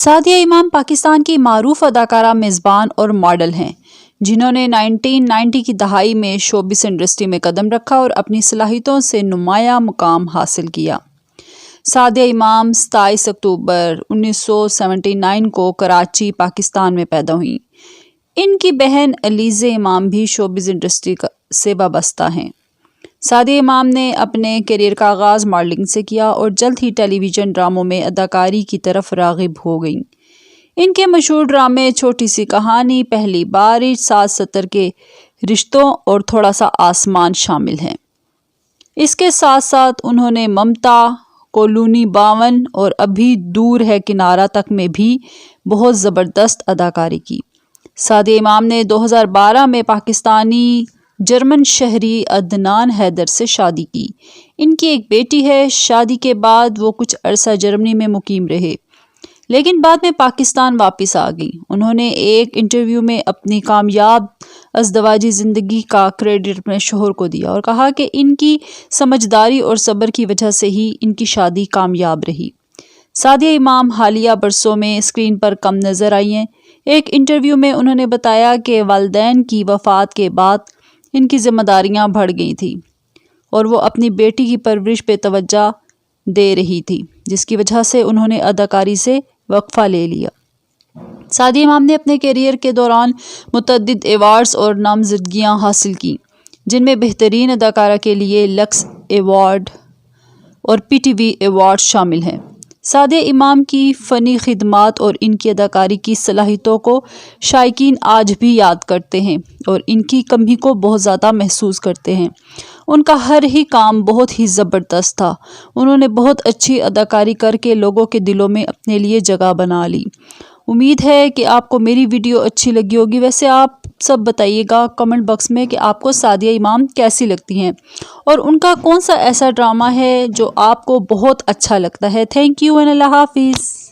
سعدیہ امام پاکستان کی معروف اداکارہ، میزبان اور ماڈل ہیں جنہوں نے 1990 کی دہائی میں شوبز انڈسٹری میں قدم رکھا اور اپنی صلاحیتوں سے نمایاں مقام حاصل کیا۔ سعدیہ امام 27 اکتوبر 1979 کو کراچی، پاکستان میں پیدا ہوئیں۔ ان کی بہن علیزہ امام بھی شوبز انڈسٹری سے وابستہ ہیں۔ سعدیہ امام نے اپنے کیریئر کا آغاز ماڈلنگ سے کیا اور جلد ہی ٹیلی ویژن ڈراموں میں اداکاری کی طرف راغب ہو گئیں۔ ان کے مشہور ڈرامے چھوٹی سی کہانی، پہلی بارش، 770 کے رشتوں اور تھوڑا سا آسمان شامل ہیں۔ اس کے ساتھ ساتھ انہوں نے ممتا، کالونی 52 اور ابھی دور ہے کنارہ تک میں بھی بہت زبردست اداکاری کی۔ سعدیہ امام نے 2012 میں پاکستانی جرمن شہری عدنان حیدر سے شادی کی۔ ان کی ایک بیٹی ہے۔ شادی کے بعد وہ کچھ عرصہ جرمنی میں مقیم رہے، لیکن بعد میں پاکستان واپس آ گئیں۔ انہوں نے ایک انٹرویو میں اپنی کامیاب ازدواجی زندگی کا کریڈٹ اپنے شوہر کو دیا اور کہا کہ ان کی سمجھداری اور صبر کی وجہ سے ہی ان کی شادی کامیاب رہی۔ سعدیہ امام حالیہ برسوں میں اسکرین پر کم نظر آئی ہیں۔ ایک انٹرویو میں انہوں نے بتایا کہ والدین کی وفات کے بعد ان کی ذمہ داریاں بڑھ گئی تھیں اور وہ اپنی بیٹی کی پرورش پہ توجہ دے رہی تھی، جس کی وجہ سے انہوں نے اداکاری سے وقفہ لے لیا۔ سعدیہ امام نے اپنے کیریئر کے دوران متعدد ایوارڈز اور نامزدگیاں حاصل کیں، جن میں بہترین اداکارہ کے لیے لکس ایوارڈ اور پی ٹی وی ایوارڈ شامل ہیں۔ سعدیہ امام کی فنی خدمات اور ان کی اداکاری کی صلاحیتوں کو شائقین آج بھی یاد کرتے ہیں اور ان کی کمی کو بہت زیادہ محسوس کرتے ہیں۔ ان کا ہر ہی کام بہت ہی زبردست تھا۔ انہوں نے بہت اچھی اداکاری کر کے لوگوں کے دلوں میں اپنے لیے جگہ بنا لی۔ امید ہے کہ آپ کو میری ویڈیو اچھی لگی ہوگی۔ ویسے آپ سب بتائیے گا کمنٹ باکس میں کہ آپ کو سعدیہ امام کیسی لگتی ہیں اور ان کا کون سا ایسا ڈرامہ ہے جو آپ کو بہت اچھا لگتا ہے۔ تھینک یو اینڈ اللہ حافظ۔